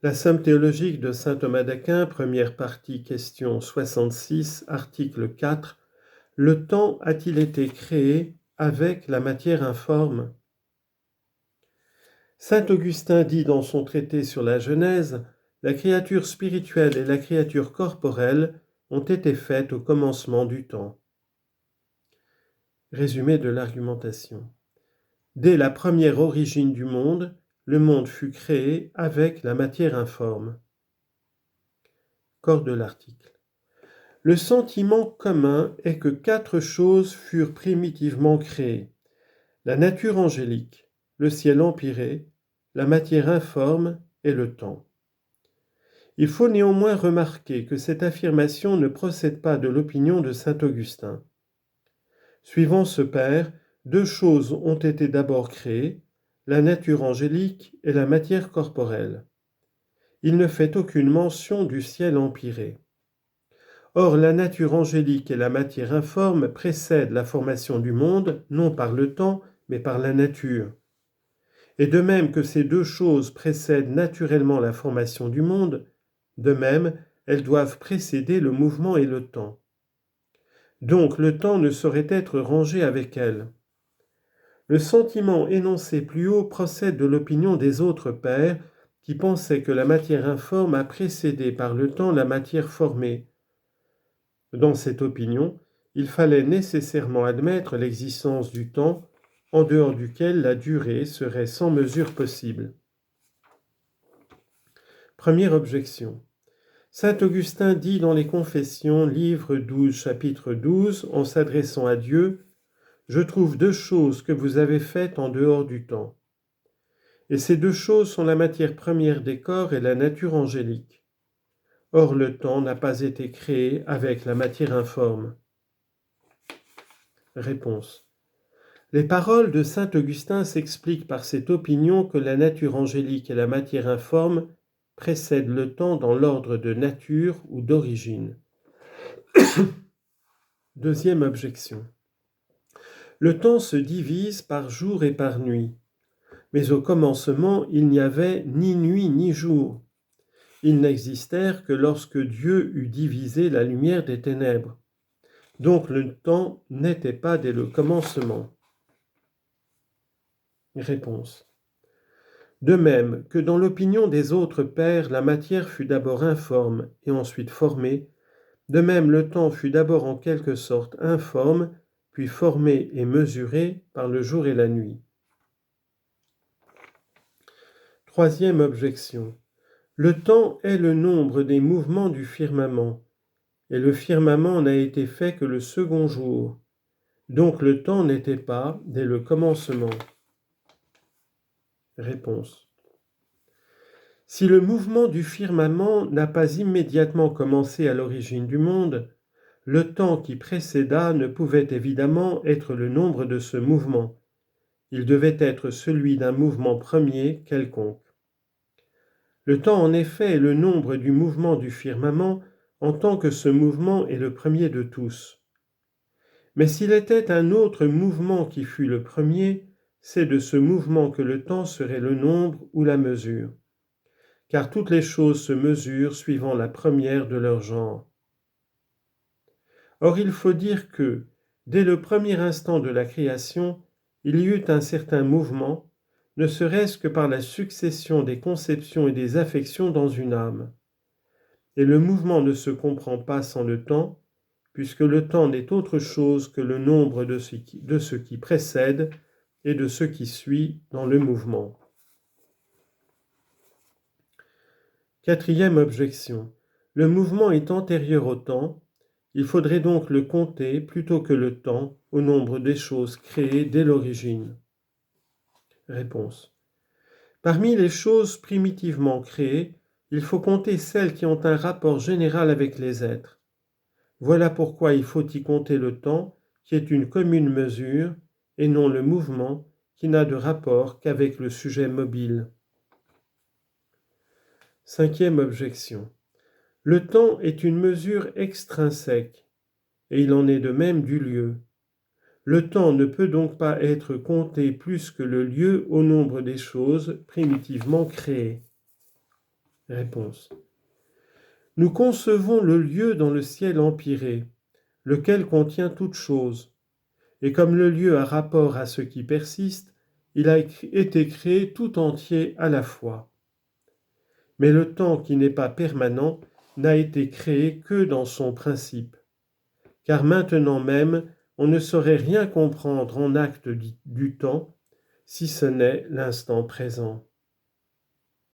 La Somme théologique de saint Thomas d'Aquin, première partie, question 66, article 4. Le temps a-t-il été créé avec la matière informe ? Saint Augustin dit dans son traité sur la Genèse, la créature spirituelle et la créature corporelle ont été faites au commencement du temps. Résumé de l'argumentation. Dès la première origine du monde, le monde fut créé avec la matière informe. Corps de l'article. Le sentiment commun est que 4 choses furent primitivement créées. La nature angélique, le ciel empyré, la matière informe et le temps. Il faut néanmoins remarquer que cette affirmation ne procède pas de l'opinion de saint Augustin. Suivant ce père, 2 choses ont été d'abord créées, la nature angélique et la matière corporelle. Il ne fait aucune mention du ciel empyré. Or, la nature angélique et la matière informe précèdent la formation du monde, non par le temps, mais par la nature. Et de même que ces 2 choses précèdent naturellement la formation du monde, de même, elles doivent précéder le mouvement et le temps. Donc, le temps ne saurait être rangé avec elles. Le sentiment énoncé plus haut procède de l'opinion des autres pères qui pensaient que la matière informe a précédé par le temps la matière formée. Dans cette opinion, il fallait nécessairement admettre l'existence du temps, en dehors duquel la durée serait sans mesure possible. Première objection. Saint Augustin dit dans les Confessions, livre 12, chapitre 12, en s'adressant à Dieu, « Je trouve 2 choses que vous avez faites en dehors du temps. » Et ces 2 choses sont la matière première des corps et la nature angélique. Or, le temps n'a pas été créé avec la matière informe. Réponse. Les paroles de saint Augustin s'expliquent par cette opinion que la nature angélique et la matière informe précèdent le temps dans l'ordre de nature ou d'origine. Deuxième objection. Le temps se divise par jour et par nuit. Mais au commencement, il n'y avait ni nuit ni jour. Ils n'existèrent que lorsque Dieu eut divisé la lumière des ténèbres. Donc le temps n'était pas dès le commencement. Réponse. De même que dans l'opinion des autres pères, la matière fut d'abord informe et ensuite formée, de même le temps fut d'abord en quelque sorte informe, puis formé et mesuré par le jour et la nuit. Troisième objection. Le temps est le nombre des mouvements du firmament, et le firmament n'a été fait que le second jour. Donc le temps n'était pas dès le commencement. Réponse. Si le mouvement du firmament n'a pas immédiatement commencé à l'origine du monde, le temps qui précéda ne pouvait évidemment être le nombre de ce mouvement. Il devait être celui d'un mouvement premier quelconque. Le temps en effet est le nombre du mouvement du firmament en tant que ce mouvement est le premier de tous. Mais s'il était un autre mouvement qui fut le premier, c'est de ce mouvement que le temps serait le nombre ou la mesure. Car toutes les choses se mesurent suivant la première de leur genre. Or il faut dire que, dès le premier instant de la création, il y eut un certain mouvement, ne serait-ce que par la succession des conceptions et des affections dans une âme. Et le mouvement ne se comprend pas sans le temps, puisque le temps n'est autre chose que le nombre de ce qui précède et de ce qui suit dans le mouvement. Quatrième objection. Le mouvement est antérieur au temps, il faudrait donc le compter plutôt que le temps au nombre des choses créées dès l'origine. Réponse. Parmi les choses primitivement créées, il faut compter celles qui ont un rapport général avec les êtres. Voilà pourquoi il faut y compter le temps, qui est une commune mesure, et non le mouvement, qui n'a de rapport qu'avec le sujet mobile. Cinquième objection. Le temps est une mesure extrinsèque, et il en est de même du lieu. Le temps ne peut donc pas être compté plus que le lieu au nombre des choses primitivement créées. Réponse. Nous concevons le lieu dans le ciel empyré, lequel contient toute chose, et comme le lieu a rapport à ce qui persiste, il a été créé tout entier à la fois. Mais le temps qui n'est pas permanent n'a été créé que dans son principe, car maintenant même on ne saurait rien comprendre en acte du temps, si ce n'est l'instant présent.